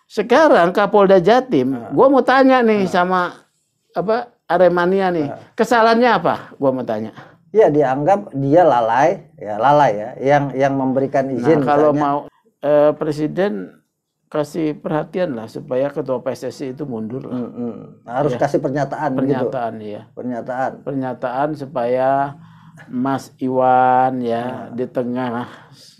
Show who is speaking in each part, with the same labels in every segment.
Speaker 1: Sekarang Kapolda Jatim, gue mau tanya nih sama Aremania nih, kesalahannya apa? Gue mau tanya.
Speaker 2: Ya dianggap dia lalai ya, yang memberikan izin.
Speaker 1: Nah, kalau mau presiden kasih perhatian lah supaya ketua PSSI itu mundur lah.
Speaker 2: Harus kasih pernyataan gitu.
Speaker 1: Ya.
Speaker 2: Pernyataan
Speaker 1: supaya Mas Iwan ya di tengah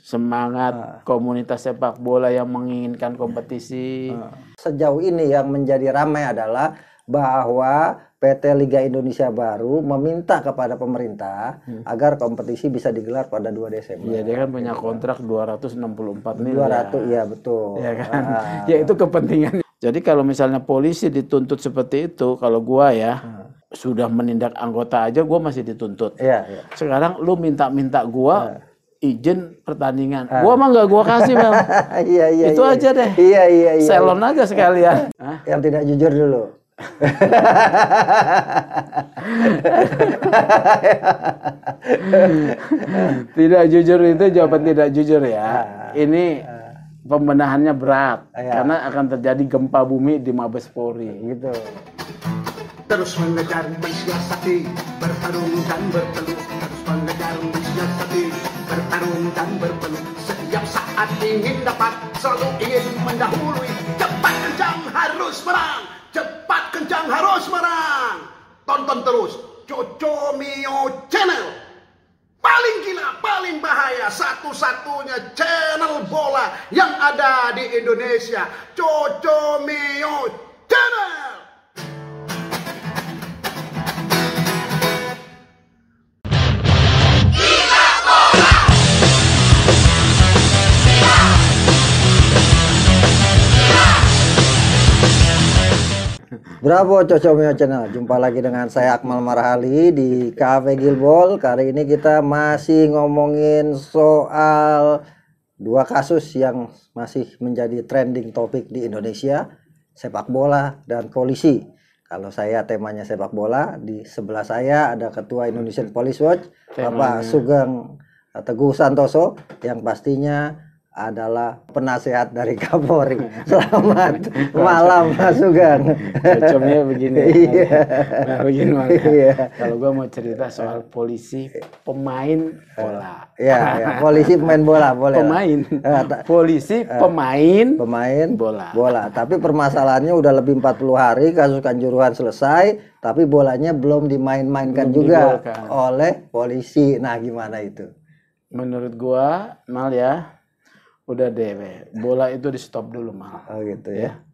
Speaker 1: semangat komunitas sepak bola yang menginginkan kompetisi.
Speaker 2: Sejauh ini yang menjadi ramai adalah bahwa PT Liga Indonesia Baru meminta kepada pemerintah agar kompetisi bisa digelar pada 2 Desember.
Speaker 1: Iya, dia kan punya kontrak 264 miliar.
Speaker 2: 200, iya betul.
Speaker 1: Ya kan? Ya itu kepentingan. Jadi kalau misalnya polisi dituntut seperti itu, kalau gua ya sudah menindak anggota aja gua masih dituntut.
Speaker 2: Iya.
Speaker 1: Sekarang lu minta gua izin pertandingan. Gua mah nggak gua kasih, Bang.
Speaker 2: Iya.
Speaker 1: Itu aja deh.
Speaker 2: Iya.
Speaker 1: Salon aja sekalian.
Speaker 2: Yang tidak jujur dulu.
Speaker 1: Tidak jujur itu jawaban tidak jujur ya. Ini pembenahannya berat karena akan terjadi gempa bumi di Mabes Polri.
Speaker 2: Gitu.
Speaker 3: Terus mengejar mensiasati, bertarung dan berpeluh. Terus mengejar mensiasati, bertarung dan berpeluh. Setiap saat ingin dapat, selalu ingin mendahului. Cepat kencang harus menang, cepat kencang harus menang. Tonton terus Coco Mio Channel. Paling gila, paling bahaya, satu-satunya channel bola yang ada di Indonesia. Coco Mio Channel.
Speaker 2: Bravo Coco Mio Channel, jumpa lagi dengan saya Akmal Marhali di Cafe Gilbol. Kali ini kita masih ngomongin soal 2 kasus yang masih menjadi trending topik di Indonesia, sepak bola dan polisi. Kalau saya temanya sepak bola, di sebelah saya ada Ketua Indonesian Police Watch, Bapak Sugeng Teguh Santoso, yang pastinya adalah penasehat dari Kapolri. Selamat malam Mas Sugeng.
Speaker 1: Cocoknya begini. Nah, begini Mas. Kalau gua mau cerita soal polisi pemain bola.
Speaker 2: Ya, polisi pemain bola boleh.
Speaker 1: Polisi pemain
Speaker 2: bola. Tapi permasalahannya udah lebih 40 hari kasus Kanjuruhan selesai, tapi bolanya belum dimain-mainkan juga oleh polisi. Nah, gimana itu?
Speaker 1: Menurut gua, Mal ya, udah deh, bola itu di stop dulu Mal.
Speaker 2: Oh gitu ya.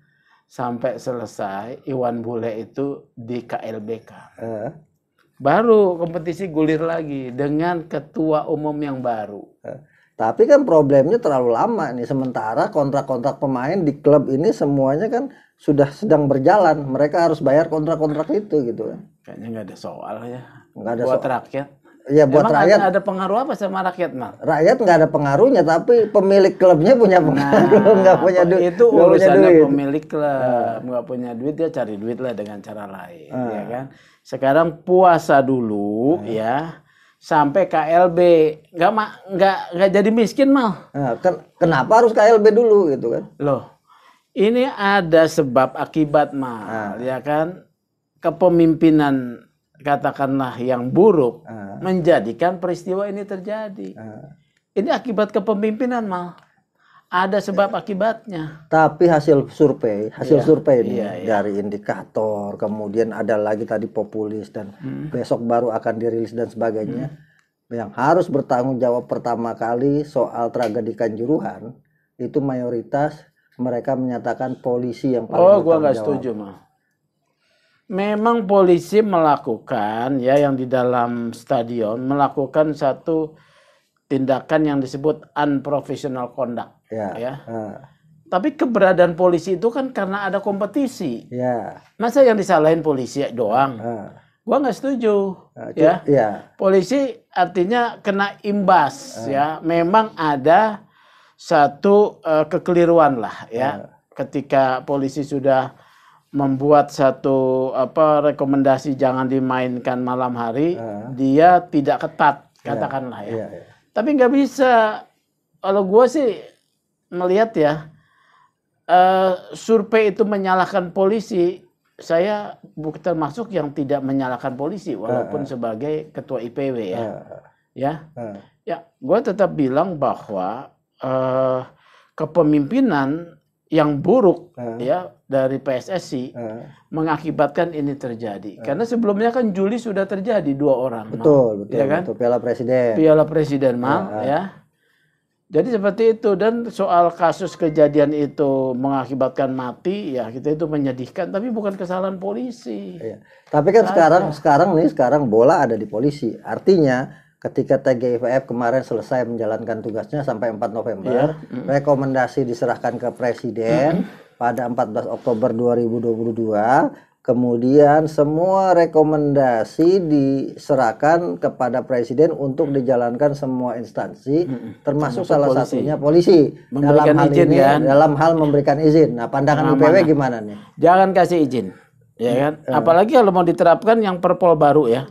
Speaker 1: Sampai selesai Iwan Bule itu di KLBK. Baru kompetisi gulir lagi dengan ketua umum yang baru.
Speaker 2: Tapi kan problemnya terlalu lama nih. Sementara kontrak-kontrak pemain di klub ini semuanya kan sudah sedang berjalan. Mereka harus bayar kontrak-kontrak itu gitu kan.
Speaker 1: Kayaknya nggak ada soal ya.
Speaker 2: Nggak ada
Speaker 1: buat
Speaker 2: soal.
Speaker 1: Rakyat.
Speaker 2: Iya buat rakyat.
Speaker 1: Ada pengaruh apa sama rakyat, Mal?
Speaker 2: Rakyat nggak ada pengaruhnya, tapi pemilik klubnya punya pengaruh, nggak punya duit.
Speaker 1: Itu urusannya pemilik klub, nggak punya duit, dia cari duit lah dengan cara lain, ya kan? Sekarang puasa dulu, ya, sampai KLB, nggak jadi miskin, Mal.
Speaker 2: Kenapa harus KLB dulu gitu kan?
Speaker 1: Loh, ini ada sebab akibat, Mal, ya kan? Kepemimpinan katakanlah yang buruk menjadikan peristiwa ini terjadi. Ini akibat kepemimpinan, Mal. Ada sebab akibatnya.
Speaker 2: Tapi hasil survei ini dari indikator, kemudian ada lagi tadi populis dan besok baru akan dirilis dan sebagainya. Yang harus bertanggung jawab pertama kali soal tragedi Kanjuruhan itu mayoritas mereka menyatakan polisi yang paling bertanggung jawab.
Speaker 1: Gua nggak setuju, Mal. Memang polisi melakukan ya yang di dalam stadion melakukan satu tindakan yang disebut unprofessional conduct ya. Tapi keberadaan polisi itu kan karena ada kompetisi. Masa yang disalahin polisi doang? Gua nggak setuju. Polisi artinya kena imbas ya. Memang ada satu kekeliruan lah ya. Ketika polisi sudah membuat satu rekomendasi jangan dimainkan malam hari, dia tidak ketat katakanlah ya. Tapi nggak bisa. Kalau gue sih melihat ya, survei itu menyalahkan polisi, saya bukan termasuk yang tidak menyalahkan polisi walaupun sebagai ketua IPW ya. Ya, gue tetap bilang bahwa kepemimpinan yang buruk ya dari PSSI mengakibatkan ini terjadi. Karena sebelumnya kan Juli sudah terjadi 2 orang.
Speaker 2: Betul,
Speaker 1: ya kan?
Speaker 2: betul. Piala Presiden.
Speaker 1: Piala Presiden ya. Jadi seperti itu, dan soal kasus kejadian itu mengakibatkan mati ya, kita itu menyedihkan, tapi bukan kesalahan polisi.
Speaker 2: Iya. Tapi kan sekarang bola ada di polisi. Artinya ketika TGIVF kemarin selesai menjalankan tugasnya sampai 4 November, rekomendasi diserahkan ke Presiden pada 14 Oktober 2022. Kemudian semua rekomendasi diserahkan kepada Presiden untuk dijalankan semua instansi, termasuk salah satunya polisi
Speaker 1: Memberikan
Speaker 2: dalam hal
Speaker 1: izin,
Speaker 2: ini,
Speaker 1: kan?
Speaker 2: dalam hal memberikan izin. Nah, pandangan IPW gimana nih?
Speaker 1: Jangan kasih izin, ya kan? Apalagi kalau mau diterapkan yang Perpol baru ya,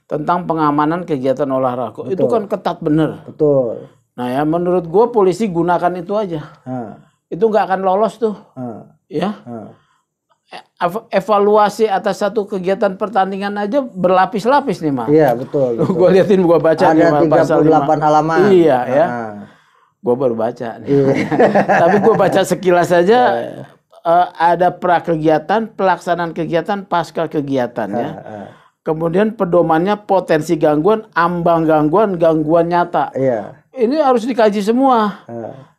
Speaker 1: tentang pengamanan kegiatan olahraga. Itu kan ketat bener.
Speaker 2: Betul.
Speaker 1: Nah ya, menurut gue polisi gunakan itu aja. Itu nggak akan lolos tuh, ya. Evaluasi atas satu kegiatan pertandingan aja berlapis-lapis nih, Mas.
Speaker 2: Iya, betul.
Speaker 1: Gue liatin, gue baca
Speaker 2: ada
Speaker 1: nih,
Speaker 2: 38 halaman.
Speaker 1: Iya, ya. Gue baru baca nih. Tapi gue baca sekilas saja. Ada prakegiatan, pelaksanaan kegiatan, pasca kegiatan ya. Kemudian pedomannya potensi gangguan, ambang gangguan, gangguan nyata. Ini harus dikaji semua.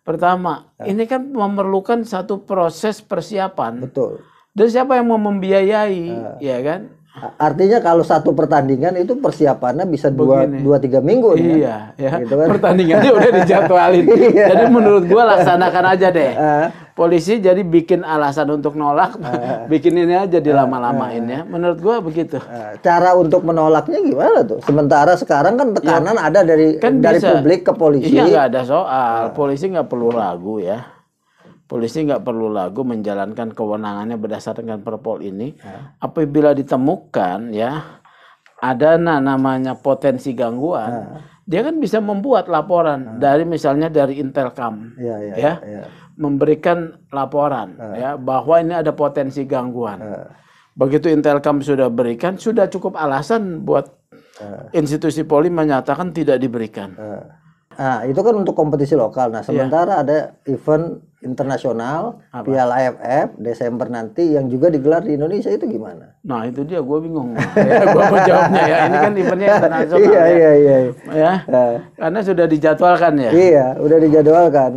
Speaker 1: Pertama, ini kan memerlukan satu proses persiapan.
Speaker 2: Betul.
Speaker 1: Dan siapa yang mau membiayai, ya kan?
Speaker 2: Artinya kalau satu pertandingan itu persiapannya bisa 2-3 minggu.
Speaker 1: Iya, ya.
Speaker 2: Gitu kan?
Speaker 1: Pertandingannya udah dijadwalin. Jadi menurut gua laksanakan aja deh. Polisi jadi bikin alasan untuk nolak, bikin ini aja dilama-lamain ya. Menurut gua begitu.
Speaker 2: Cara untuk menolaknya gimana tuh? Sementara sekarang kan tekanan ada dari publik ke polisi.
Speaker 1: Iya, nggak ada soal. Polisi nggak perlu ragu ya. Polisi nggak perlu ragu menjalankan kewenangannya berdasarkan Perpol ini. Apabila ditemukan ya ada namanya potensi gangguan, dia kan bisa membuat laporan dari misalnya dari Intelkam, memberikan laporan ya bahwa ini ada potensi gangguan. Begitu Intelkam sudah berikan, sudah cukup alasan buat institusi Polri menyatakan tidak diberikan.
Speaker 2: Nah, itu kan untuk kompetisi lokal. Nah, sementara ada event internasional, Piala AFF Desember nanti yang juga digelar di Indonesia, itu gimana?
Speaker 1: Nah, itu dia, gue bingung. Gue mau jawabnya ya. Ini kan eventnya internasional.
Speaker 2: Iya.
Speaker 1: Karena sudah dijadwalkan ya.
Speaker 2: Iya, udah dijadwalkan.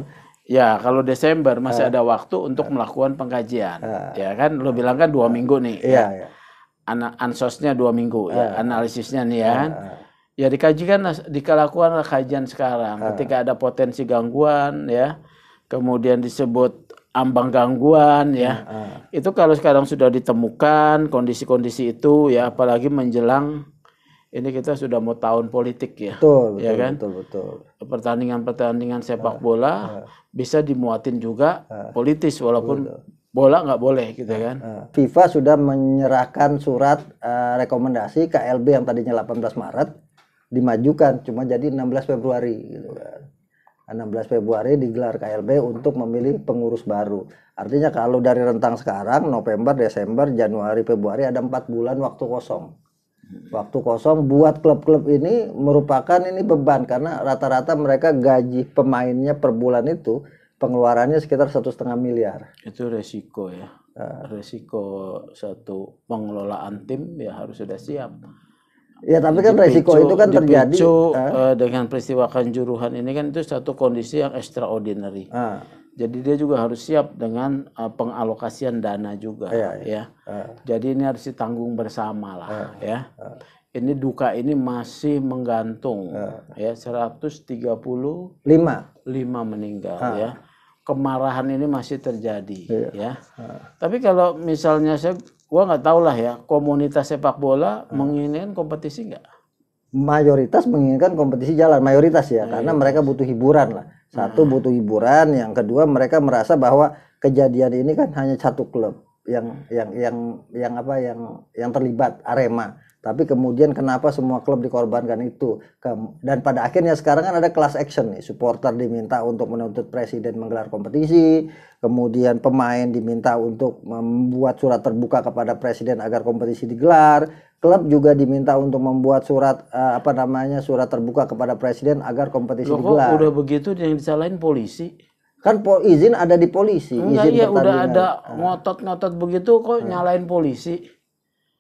Speaker 1: Ya, kalau Desember masih ada waktu untuk melakukan pengkajian. Ya kan, lo bilang kan 2 minggu nih.
Speaker 2: Iya.
Speaker 1: Ansosnya 2 minggu, ya, analisisnya nih ya kan. Ya dikajikan, dilakukan kajian sekarang. Ketika ada potensi gangguan, ya, kemudian disebut ambang gangguan, ya, itu kalau sekarang sudah ditemukan kondisi-kondisi itu, ya, apalagi menjelang ini kita sudah mau tahun politik ya, ya kan?
Speaker 2: Betul.
Speaker 1: Pertandingan-pertandingan sepak bola bisa dimuatin juga politis, walaupun bola nggak boleh, gitu kan?
Speaker 2: FIFA sudah menyerahkan surat rekomendasi KLB yang tadinya 18 Maret. Dimajukan cuma jadi 16 Februari gitu kan. 16 Februari digelar KLB untuk memilih pengurus baru. Artinya kalau dari rentang sekarang November, Desember, Januari, Februari ada 4 bulan waktu kosong. Waktu kosong buat klub-klub ini merupakan ini beban karena rata-rata mereka gaji pemainnya per bulan itu pengeluarannya sekitar 1,5 miliar.
Speaker 1: Itu resiko ya. Resiko satu pengelolaan tim ya harus sudah siap.
Speaker 2: Ya, tapi kan resiko itu kan terjadi
Speaker 1: dengan peristiwa Kanjuruhan ini kan itu satu kondisi yang extraordinary. Jadi dia juga harus siap dengan pengalokasian dana juga, ya. Jadi ini harus ditanggung bersama lah, ya. Ini duka ini masih menggantung, ya, 135 meninggal, ya. Kemarahan ini masih terjadi, ya. Tapi kalau misalnya gua nggak tahu lah ya, komunitas sepak bola menginginkan kompetisi nggak?
Speaker 2: Mayoritas menginginkan kompetisi jalan, mayoritas ya, karena mereka butuh hiburan lah. Satu butuh hiburan, yang kedua mereka merasa bahwa kejadian ini kan hanya satu klub yang terlibat Arema. Tapi kemudian kenapa semua klub dikorbankan itu? Dan pada akhirnya sekarang kan ada class action nih. Supporter diminta untuk menuntut presiden menggelar kompetisi, kemudian pemain diminta untuk membuat surat terbuka kepada presiden agar kompetisi digelar. Klub juga diminta untuk membuat surat surat terbuka kepada presiden agar kompetisi digelar.
Speaker 1: Kok udah begitu yang disalahin polisi?
Speaker 2: Kan izin ada di polisi.
Speaker 1: Enggak, iya udah ada ngotot-ngotot begitu kok nyalain polisi.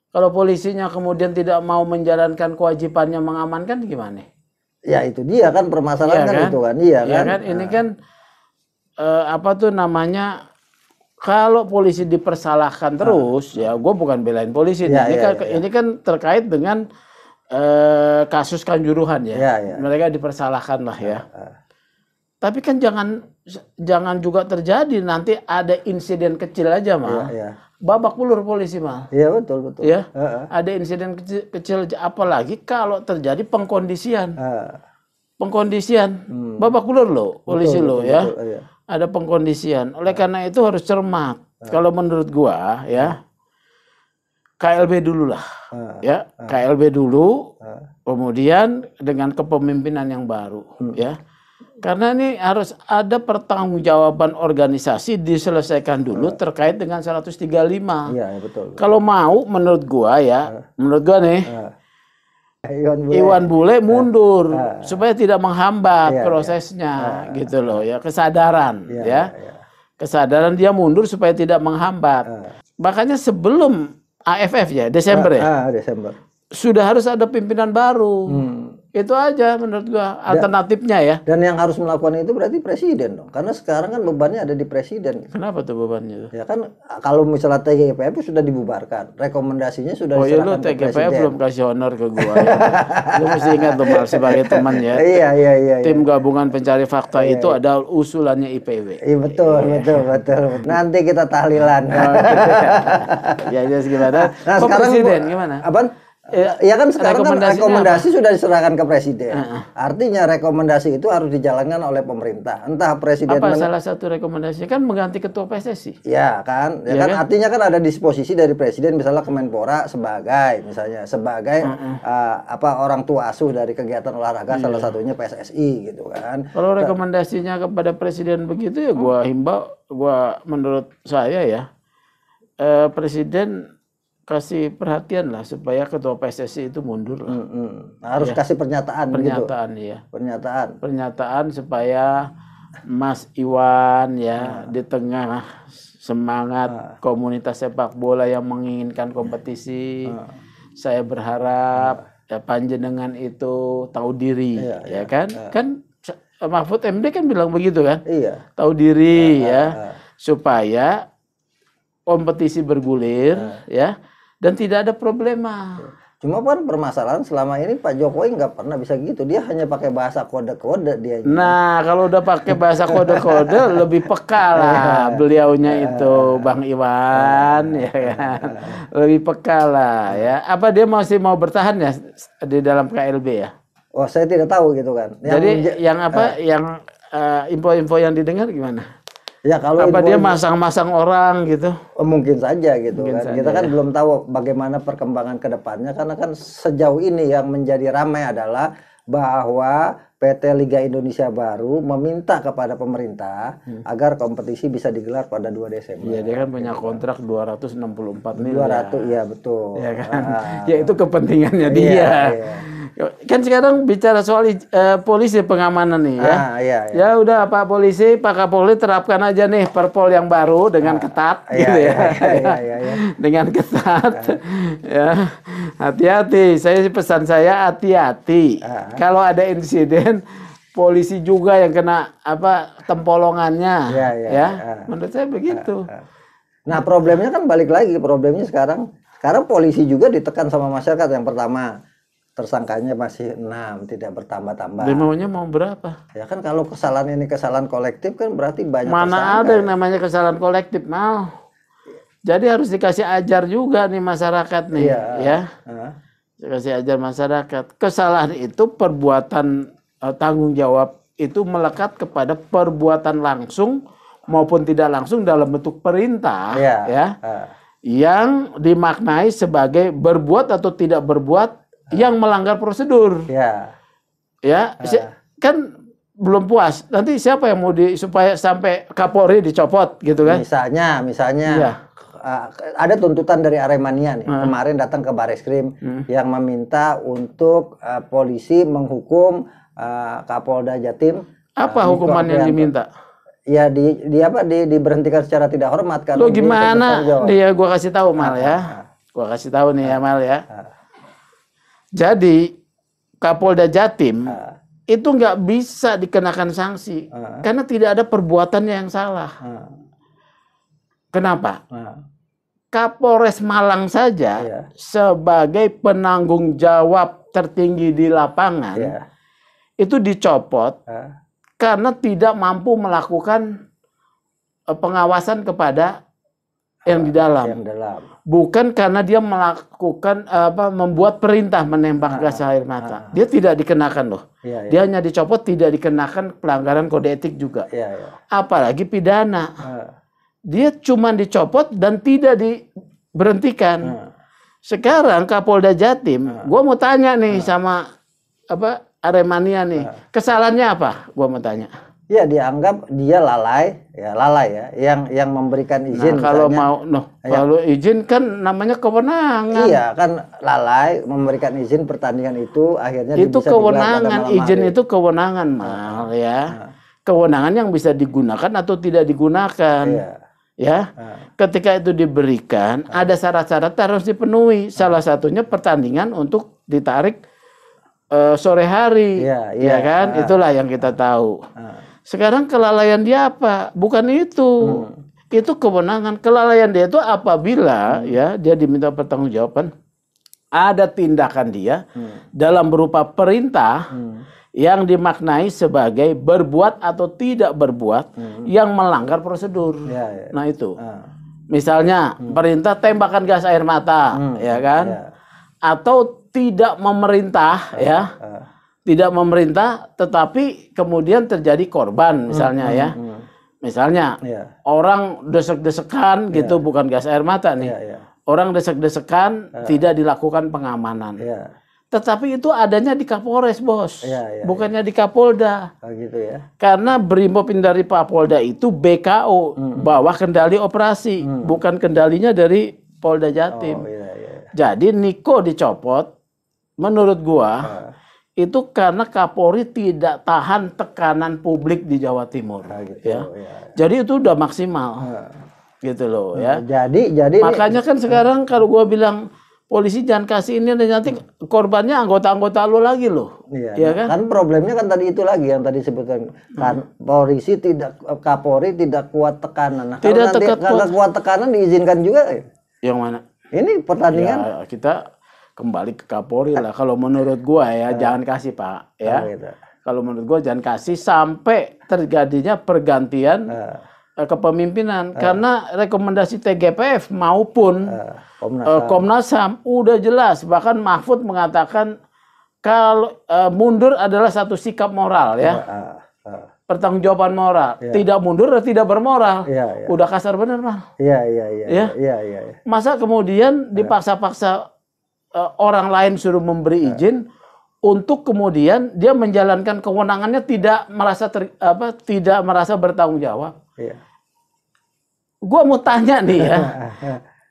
Speaker 1: Kalau polisinya kemudian tidak mau menjalankan kewajibannya mengamankan gimana?
Speaker 2: Ya itu dia kan permasalahan kan itu kan. Iya kan.
Speaker 1: Ini kan kalau polisi dipersalahkan terus, ya gue bukan belain polisi. Ini kan terkait dengan kasus Kanjuruhan ya. Mereka dipersalahkan lah ya. Tapi kan jangan juga terjadi nanti ada insiden kecil aja mah. Babak belur polisi mah.
Speaker 2: Iya betul.
Speaker 1: Ya, ada insiden kecil apalagi kalau terjadi pengkondisian. Babak belur loh polisi loh ya. Betul. Ada pengkondisian. Oleh karena itu harus cermat. Kalau menurut gua ya KLB dulu lah. Ya, KLB dulu. Kemudian dengan kepemimpinan yang baru ya. Karena ini harus ada pertanggungjawaban organisasi diselesaikan dulu terkait dengan 135.
Speaker 2: Iya, betul.
Speaker 1: Kalau mau menurut gua nih Iwan Bule mundur supaya tidak menghambat prosesnya gitu loh ya, kesadaran Kesadaran dia mundur supaya tidak menghambat. Makanya sebelum AFF ya, Desember
Speaker 2: Desember.
Speaker 1: Sudah harus ada pimpinan baru. Itu aja menurut gua alternatifnya ya.
Speaker 2: Dan yang harus melakukan itu berarti presiden dong. Karena sekarang kan bebannya ada di presiden.
Speaker 1: Kenapa tuh bebannya?
Speaker 2: Ya kan kalau misalnya TGIPF sudah dibubarkan, rekomendasinya sudah diserahkan ke presiden.
Speaker 1: TGIPF belum kasih honor ke gua ya. Lu mesti ingat tuh Mal sebagai teman ya.
Speaker 2: Iya.
Speaker 1: Tim gabungan pencari fakta itu ada usulannya IPW.
Speaker 2: Iya betul. Nanti kita tahlilan.
Speaker 1: Ya gimana?
Speaker 2: Nah, sekarang presiden gimana? Apaan? Ya kan sekarang kan rekomendasi sudah diserahkan ke presiden. Artinya rekomendasi itu harus dijalankan oleh pemerintah. Entah presiden
Speaker 1: salah satu rekomendasinya kan mengganti ketua PSSI.
Speaker 2: Ya kan? Artinya kan ada disposisi dari presiden misalnya Kemenpora sebagai orang tua asuh dari kegiatan olahraga salah satunya PSSI gitu kan.
Speaker 1: Kalau rekomendasinya kepada presiden begitu ya menurut saya ya presiden kasih perhatian lah supaya ketua PSSI itu mundur lah.
Speaker 2: Harus kasih pernyataan gitu.
Speaker 1: Pernyataan supaya Mas Iwan ya di tengah semangat komunitas sepak bola yang menginginkan kompetisi, saya berharap ya panjenengan itu tahu diri kan. Kan Mahfud MD kan bilang begitu kan. Tahu diri supaya kompetisi bergulir dan tidak ada problema.
Speaker 2: Cuma kan permasalahan selama ini Pak Jokowi nggak pernah bisa gitu. Dia hanya pakai bahasa kode-kode dia.
Speaker 1: Nah, kalau udah pakai bahasa kode-kode lebih peka lah beliaunya itu Bang Iwan ya kan. Lebih peka lah ya. Apa dia masih mau bertahan ya di dalam KLB ya?
Speaker 2: Oh, saya tidak tahu gitu kan.
Speaker 1: Jadi yang info-info yang didengar gimana?
Speaker 2: Ya kalau
Speaker 1: dia masang-masang orang gitu?
Speaker 2: Mungkin saja gitu kan. Kita kan belum tahu bagaimana perkembangan ke depannya karena kan sejauh ini yang menjadi ramai adalah bahwa PT Liga Indonesia Baru meminta kepada pemerintah agar kompetisi bisa digelar pada 2 Desember.
Speaker 1: Iya, dia kan punya kontrak 264 miliar.
Speaker 2: 200, iya betul.
Speaker 1: Ya kan? Ya itu kepentingannya dia. Kan sekarang bicara soal polisi pengamanan nih ya. Ya udah Pak Polisi, Pak Kapolri terapkan aja nih Perpol yang baru dengan ketat gitu ya. Dengan ketat. Ya. Hati-hati. Pesan saya hati-hati. Kalau ada insiden polisi juga yang kena tempolongannya menurut saya begitu.
Speaker 2: Nah, problemnya kan balik lagi, problemnya sekarang polisi juga ditekan sama masyarakat. Yang pertama, tersangkanya masih 6, tidak bertambah-tambah.
Speaker 1: Maunya mau berapa?
Speaker 2: Ya kan kalau kesalahan ini kesalahan kolektif kan berarti banyak
Speaker 1: Mana ada yang namanya kesalahan kolektif, Mal. Jadi harus dikasih ajar juga nih masyarakat nih, Dikasih ajar masyarakat. Kesalahan itu perbuatan tanggung jawab itu melekat kepada perbuatan langsung maupun tidak langsung dalam bentuk perintah
Speaker 2: Iya.
Speaker 1: ya yang dimaknai sebagai berbuat atau tidak berbuat yang melanggar prosedur.
Speaker 2: Ya.
Speaker 1: Ya, kan belum puas. Nanti siapa yang mau supaya sampai Kapolri dicopot gitu kan?
Speaker 2: Misalnya
Speaker 1: Iya.
Speaker 2: ada tuntutan dari Aremania nih. Kemarin datang ke Bareskrim yang meminta untuk polisi menghukum Kapolda Jatim.
Speaker 1: Apa
Speaker 2: Niko
Speaker 1: hukuman yang
Speaker 2: Aprianto.
Speaker 1: diminta?
Speaker 2: Ya diberhentikan secara tidak hormat karena
Speaker 1: Lo
Speaker 2: dia
Speaker 1: gimana?
Speaker 2: bertanggung jawab.
Speaker 1: Dia gua kasih tahu Mal ya. Gua kasih tahu nih ya Mal ya. Jadi Kapolda Jatim itu nggak bisa dikenakan sanksi karena tidak ada perbuatannya yang salah. Kenapa? Kapolres Malang saja sebagai penanggung jawab tertinggi di lapangan itu dicopot karena tidak mampu melakukan pengawasan kepada yang di dalam. Bukan karena dia melakukan membuat perintah menembak gas air mata. Dia tidak dikenakan loh. Dia hanya dicopot, tidak dikenakan pelanggaran kode etik juga. Apalagi pidana. Dia cuma dicopot dan tidak diberhentikan. Sekarang Kapolda Jatim, gua mau tanya nih sama Aremania nih. Kesalahannya apa? Gua mau tanya.
Speaker 2: Ya dianggap dia lalai ya, yang memberikan izin.
Speaker 1: Nah, kalau
Speaker 2: misalnya,
Speaker 1: kalau izin kan namanya kewenangan.
Speaker 2: Iya kan lalai memberikan izin pertandingan itu akhirnya
Speaker 1: itu
Speaker 2: bisa
Speaker 1: kewenangan, izin
Speaker 2: hari.
Speaker 1: itu kewenangan Mal ya. Kewenangan yang bisa digunakan atau tidak digunakan. Ya. Ketika itu diberikan, ada syarat-syarat harus dipenuhi. Salah satunya pertandingan untuk ditarik sore hari. Ya kan? Itulah yang kita tahu. Sekarang kelalaian dia apa? Bukan itu. Itu kewenangan. Kelalaian dia itu apabila ya dia diminta pertanggungjawaban ada tindakan dia dalam berupa perintah yang dimaknai sebagai berbuat atau tidak berbuat yang melanggar prosedur. Nah itu. Misalnya perintah tembakan gas air mata, ya kan? Atau tidak memerintah ya. Tidak memerintah, tetapi kemudian terjadi korban, misalnya ya. Misalnya orang desek-desekan gitu, bukan gas air mata nih. Orang desek-desekan tidak dilakukan pengamanan. Tetapi itu adanya di Kapolres, Bos. Bukannya di Kapolda.
Speaker 2: Gitu ya.
Speaker 1: Karena Brimob dari Polda itu BKO, bawah kendali operasi, bukan kendalinya dari Polda Jatim. Jadi Niko dicopot, menurut gua itu karena Kapolri tidak tahan tekanan publik di Jawa Timur. Jadi itu udah maksimal. Gitu loh ya.
Speaker 2: Jadi
Speaker 1: makanya kan sekarang kalau gua bilang polisi jangan kasih ini, nanti korbannya anggota-anggota lo lagi loh.
Speaker 2: Iya kan problemnya kan tadi itu lagi yang tadi sebutkan kan Kapolri tidak kuat tekanan. Nah, kalau nanti nggak kuat tekanan diizinkan juga.
Speaker 1: Yang mana?
Speaker 2: Ini pertandingan.
Speaker 1: Ya, kita kembali ke Kapolri lah. Kalau menurut gua ya jangan kasih Pak ya. Kalau menurut gua jangan kasih sampai terjadinya pergantian kepemimpinan karena rekomendasi TGPF maupun Komnas HAM udah jelas, bahkan Mahfud mengatakan kalau mundur adalah satu sikap moral ya. Pertanggungjawaban moral. Tidak mundur dan tidak bermoral. Udah kasar bener Mal. Iya. Masa kemudian dipaksa-paksa orang lain suruh memberi izin untuk kemudian dia menjalankan kewenangannya tidak merasa bertanggung jawab. Gua mau tanya nih ya.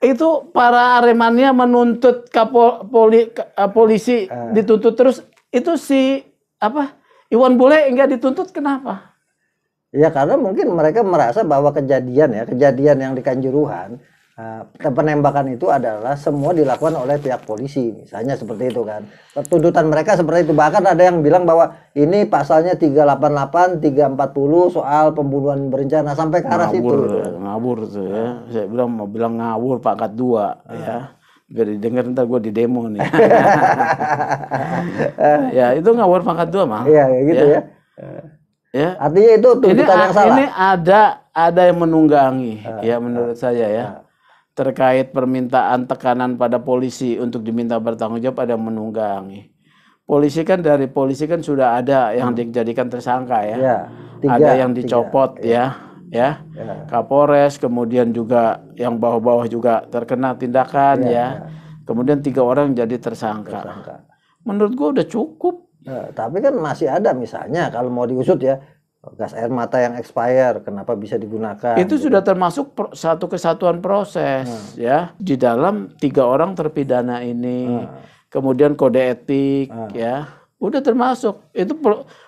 Speaker 1: Itu para Aremania menuntut polisi dituntut terus, itu si Iwan Bule enggak dituntut kenapa?
Speaker 2: Ya karena mungkin mereka merasa bahwa kejadian yang di Kanjuruhan, penembakan itu adalah semua dilakukan oleh pihak polisi, misalnya seperti itu kan. Tuntutan mereka seperti itu. Bahkan ada yang bilang bahwa ini pasalnya 388, 340 soal pembunuhan berencana sampai ke arah situ.
Speaker 1: Ngawur tuh ya. Saya mau bilang ngawur pangkat 2 ya. Biar didengar ntar gue di demo nih. Ya itu ngawur pangkat 2 Mal.
Speaker 2: Iya gitu ya. Ya. Artinya itu tuntutan yang salah.
Speaker 1: Ini ada yang menunggangi ya menurut saya ya. Terkait permintaan tekanan pada polisi untuk diminta bertanggung jawab, ada menunggangi. Polisi kan sudah ada yang dijadikan tersangka ya. Ada yang dicopot ya. ya. Kapolres, kemudian juga yang bawah-bawah juga terkena tindakan ya. Kemudian 3 orang jadi tersangka. Menurut gua udah cukup.
Speaker 2: Tapi kan masih ada misalnya kalau mau diusut ya, gas air mata yang expire, kenapa bisa digunakan?
Speaker 1: Itu sudah termasuk satu kesatuan proses ya. Di dalam 3 orang terpidana ini, kemudian kode etik ya, udah termasuk. Itu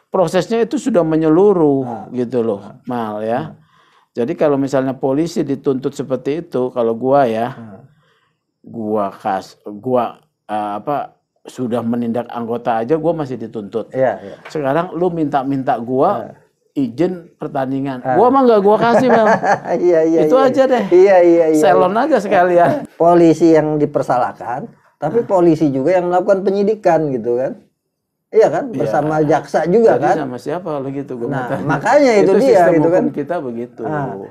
Speaker 1: prosesnya itu sudah menyeluruh gitu loh, Mal ya. Jadi kalau misalnya polisi dituntut seperti itu, kalau gua ya, gua sudah menindak anggota aja gua masih dituntut. Sekarang lu minta gua izin pertandingan. Gua mah nggak gua kasih, Bang. Itu aja deh. Selon aja sekalian.
Speaker 2: Polisi yang dipersalahkan, tapi polisi juga yang melakukan penyidikan gitu kan. Iya kan? Bersama jaksa juga.
Speaker 1: Jadi
Speaker 2: kan?
Speaker 1: Sama siapa kalau gitu gua
Speaker 2: Nah,
Speaker 1: tanya.
Speaker 2: makanya itu dia
Speaker 1: sistem
Speaker 2: gitu
Speaker 1: hukum
Speaker 2: kan.
Speaker 1: kita begitu.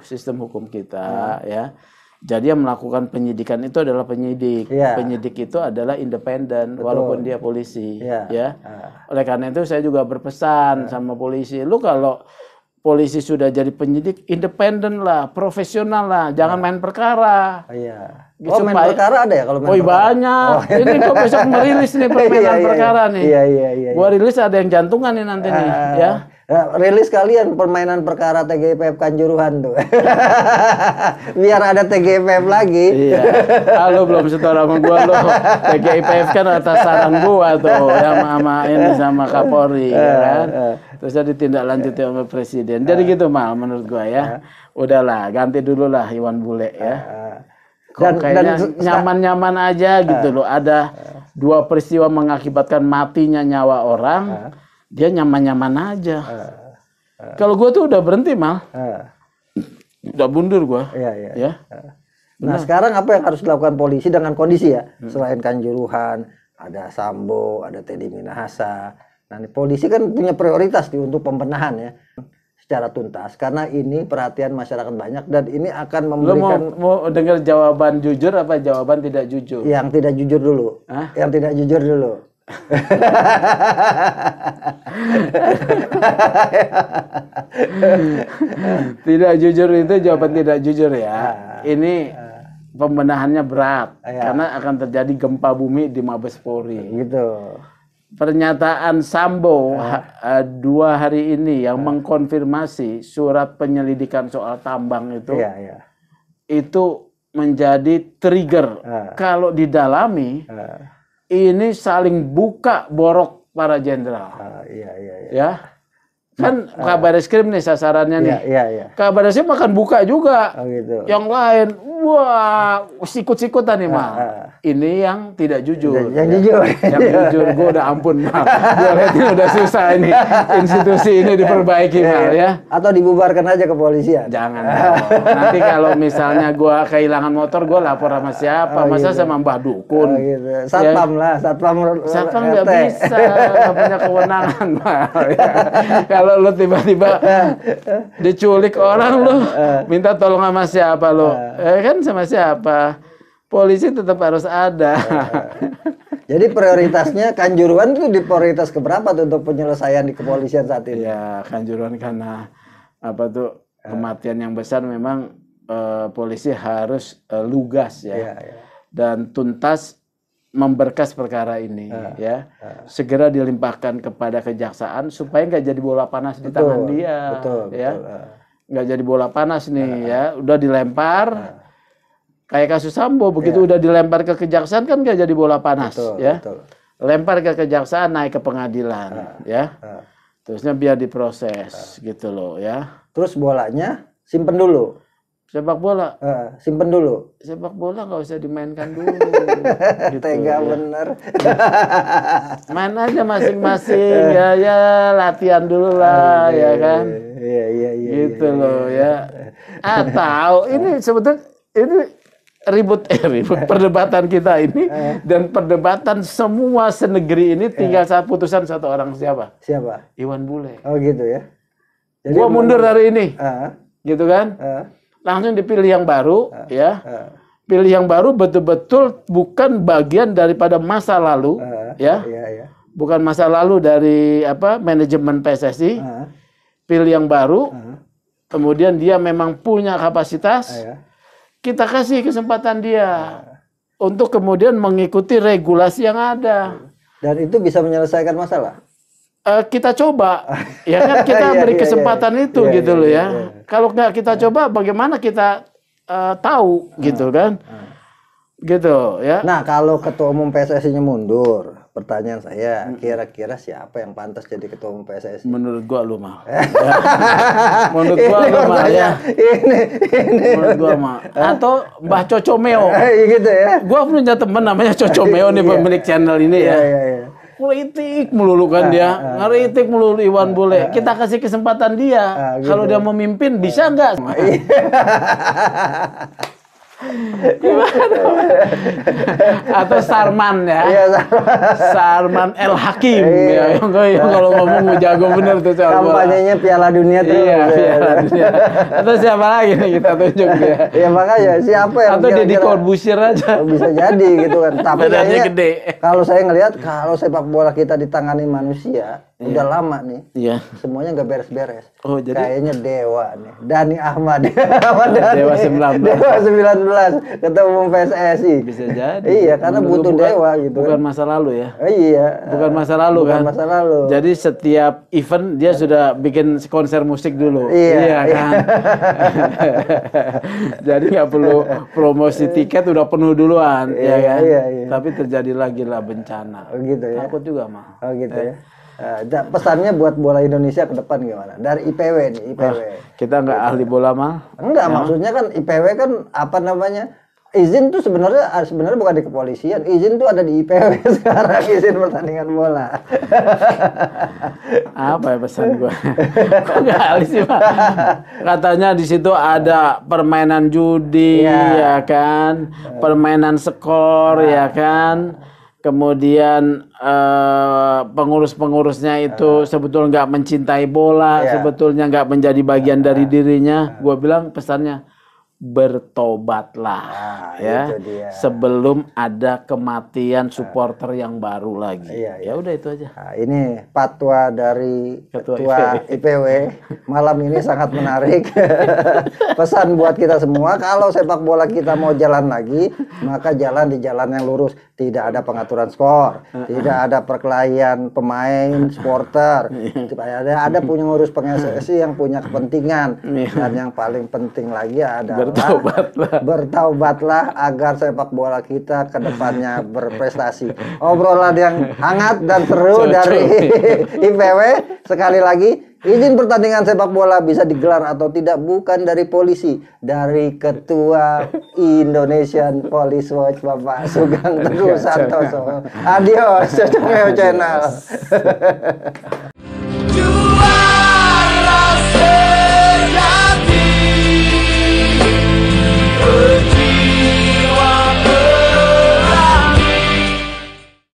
Speaker 1: Sistem hukum kita ya. Jadi yang melakukan penyidikan itu adalah penyidik. Penyidik itu adalah independen walaupun dia polisi, ya. Oleh karena itu saya juga berpesan sama polisi, lu kalau polisi sudah jadi penyidik, independen lah, profesional lah, jangan main perkara.
Speaker 2: Main perkara ada ya kalau main perkara?
Speaker 1: Banyak. Ini kok besok merilis nih permainan perkara nih. Gua rilis ada yang jantungan nih nanti nih, ya.
Speaker 2: Rilis kalian permainan perkara TGIPF Kanjuruhan tuh. Biar ada TGIPF lagi.
Speaker 1: Halo belum setor sama gua lo. TGIPF kan atas saran gua tuh sama ini sama Kapolri ya kan. Terus jadi ditindaklanjuti sama presiden. Jadi gitu Mal menurut gua ya. Udahlah, ganti dulu lah Iwan Bule ya. Kok kayaknya nyaman-nyaman aja gitu loh. Ada 2 peristiwa mengakibatkan matinya nyawa orang. Dia nyaman-nyaman aja. Kalau gue tuh udah berhenti Mal, udah mundur gue. Ya.
Speaker 2: Nah sekarang apa yang harus dilakukan polisi dengan kondisi ya? Selain Kanjuruhan, ada Sambo, ada Teddy Minahasa. Nah ini polisi kan punya prioritas nih untuk pembenahan ya, secara tuntas. Karena ini perhatian masyarakat banyak dan ini akan memberikan.
Speaker 1: Lo mau dengar jawaban jujur apa jawaban tidak jujur?
Speaker 2: Yang tidak jujur dulu. Yang tidak jujur dulu.
Speaker 1: Tidak jujur itu jawaban tidak jujur ya. Ini pembenahannya berat karena akan terjadi gempa bumi di Mabes Polri.
Speaker 2: Gitu.
Speaker 1: Pernyataan Sambo 2 hari ini yang mengkonfirmasi surat penyelidikan soal tambang itu menjadi trigger kalau didalami. Ini saling buka borok para jenderal. Ya. Kan Kabar Eskrim nih sasarannya nih. Kabar Eskrim akan buka juga.
Speaker 2: Gitu.
Speaker 1: Yang lain, wah, sikut-sikutan nih, Mal. Ini yang tidak jujur.
Speaker 2: Yang jujur.
Speaker 1: Yang jujur, gue udah ampun, Mal. Gue lihat ini udah susah ini. Institusi ini diperbaiki, Mal, ya.
Speaker 2: Atau dibubarkan aja kepolisian.
Speaker 1: Jangan. Nanti kalau misalnya gue kehilangan motor, gue lapor sama siapa? Masa sama Mbah Dukun?
Speaker 2: Gitu. Satpam lah, satpam
Speaker 1: nggak bisa, nggak punya kewenangan, Mal. Ya. Kalau lu tiba-tiba diculik orang, lu minta tolong sama siapa lu? Kan sama siapa? Polisi tetap harus ada.
Speaker 2: Jadi prioritasnya Kanjuruhan itu di prioritas keberapa tuh untuk penyelesaian di kepolisian saat ini?
Speaker 1: Ya Kanjuruhan karena apa tuh kematian yang besar memang polisi harus lugas ya. Dan tuntas memberkas perkara ini ya. Segera dilimpahkan kepada kejaksaan supaya nggak jadi bola panas di tangan dia. Nggak jadi bola panas nih ya. Udah dilempar. Kayak kasus Sambo, begitu udah dilempar ke kejaksaan kan nggak jadi bola panas, ya. Lempar ke kejaksaan, naik ke pengadilan, ya. Terusnya biar diproses, gitu loh, ya.
Speaker 2: Terus bolanya simpen dulu.
Speaker 1: Sepak bola,
Speaker 2: simpen dulu.
Speaker 1: Sepak bola nggak usah dimainkan dulu.
Speaker 2: Gitu, tega bener.
Speaker 1: Main aja masing-masing, ya latihan dulu lah, ya kan.
Speaker 2: Iya.
Speaker 1: Gitu loh, ya. Atau ini sebetulnya ini ribut perdebatan kita ini dan perdebatan semua senegeri ini tinggal putusan satu orang siapa? Iwan Bule.
Speaker 2: Oh gitu ya.
Speaker 1: Jadi gua mundur hari ini, gitu kan? Langsung dipilih yang baru, ya. Pilih yang baru betul-betul bukan bagian daripada masa lalu, ya. Bukan masa lalu dari manajemen PSSI. Pilih yang baru. kemudian dia memang punya kapasitas,
Speaker 2: Ya.
Speaker 1: kita kasih kesempatan dia untuk kemudian mengikuti regulasi yang ada.
Speaker 2: Dan itu bisa menyelesaikan masalah.
Speaker 1: Kita coba, ya kan kita
Speaker 2: Iya,
Speaker 1: beri
Speaker 2: iya,
Speaker 1: kesempatan
Speaker 2: iya.
Speaker 1: itu
Speaker 2: Iya,
Speaker 1: gitu
Speaker 2: iya,
Speaker 1: loh
Speaker 2: iya,
Speaker 1: ya.
Speaker 2: iya.
Speaker 1: Kalau nggak kita coba, bagaimana kita tahu gitu kan? Gitu ya.
Speaker 2: Nah, kalau ketua umum PSSI-nya mundur, pertanyaan saya, kira-kira siapa yang pantas jadi ketua umum PSSI?
Speaker 1: Menurut gua lu mah. Menurut gua lu mah ya.
Speaker 2: Ini.
Speaker 1: Menurut gua mah. Atau Mbah Cocomeo.
Speaker 2: Gitu ya.
Speaker 1: Gua punya temen namanya Cocomeo nih, pemilik channel ini ya.
Speaker 2: Iya.
Speaker 1: Kritik melulu kan dia, ngeritik melulu Iwan Bule. Kita kasih kesempatan dia.
Speaker 2: Gitu.
Speaker 1: Kalau dia memimpin bisa nggak? Atau Sarman ya.
Speaker 2: Iya,
Speaker 1: Sarman El Hakim ya. Yang kalau ngomong jago bener tuh soal bola.
Speaker 2: kampanyenya Piala Dunia tuh.
Speaker 1: Iya, Piala Dunia. Atau siapa lagi nih kita tunjuk dia.
Speaker 2: Iya, makanya siapa yang
Speaker 1: Atau Deddy Corbuzier aja.
Speaker 2: bisa jadi gitu kan. Tapi
Speaker 1: Badannya
Speaker 2: kayaknya
Speaker 1: gede.
Speaker 2: kalau saya ngelihat kalau sepak bola kita ditangani manusia udah lama nih.
Speaker 1: Iya.
Speaker 2: Semuanya nggak beres-beres.
Speaker 1: Oh, jadi
Speaker 2: Kayaknya Dewa nih. Dani Ahmad. Ahmad Dhani.
Speaker 1: Dewa 19.
Speaker 2: Dewa 19. Ketua umum PSSI.
Speaker 1: bisa jadi.
Speaker 2: Iya, karena
Speaker 1: Menurut
Speaker 2: butuh
Speaker 1: gua
Speaker 2: dewa gitu.
Speaker 1: Bukan masa lalu ya.
Speaker 2: Iya.
Speaker 1: Bukan masa lalu
Speaker 2: Bukan
Speaker 1: kan.
Speaker 2: masa lalu.
Speaker 1: Jadi setiap event dia sudah bikin konser musik dulu.
Speaker 2: Iya,
Speaker 1: kan. Jadi nggak perlu promosi tiket udah penuh duluan, ya kan.
Speaker 2: Iya.
Speaker 1: Tapi terjadi lagi lah bencana.
Speaker 2: Oh, gitu ya.
Speaker 1: Takut juga mah.
Speaker 2: Oh gitu ya. Pesannya buat bola Indonesia ke depan gimana? Dari IPW nih, IPW.
Speaker 1: Kita nggak ahli bola mah.
Speaker 2: Enggak, maksudnya kan IPW kan apa namanya? Izin tuh sebenarnya bukan di kepolisian. Izin tuh ada di IPW sekarang, izin pertandingan bola.
Speaker 1: Apa ya pesan gua? Kok nggak ahli sih Pak? Katanya di situ ada permainan judi, ya kan, permainan skor, ya kan. Kemudian pengurus-pengurusnya itu sebetulnya nggak mencintai bola, sebetulnya nggak menjadi bagian dari dirinya. Gua bilang pesannya bertobatlah, ya,
Speaker 2: itu dia.
Speaker 1: sebelum ada kematian supporter yang baru lagi.
Speaker 2: Iya.
Speaker 1: Ya udah itu aja.
Speaker 2: Nah, ini fatwa dari
Speaker 1: Ketua
Speaker 2: Ketua IPW malam ini sangat menarik. Pesan buat kita semua, kalau sepak bola kita mau jalan lagi, maka jalan di jalan yang lurus. Tidak ada pengaturan skor, tidak ada perkelahian pemain, supporter. Ada pengurus PSSI yang punya kepentingan. Dan yang paling penting lagi adalah bertaubatlah agar sepak bola kita ke depannya berprestasi. Obrolan yang hangat dan seru dari IPW. Sekali lagi, izin pertandingan sepak bola bisa digelar atau tidak bukan dari polisi, dari Ketua Indonesian Police Watch Bapak Sugeng Teguh Santoso. Adios, Cocomeo Channel.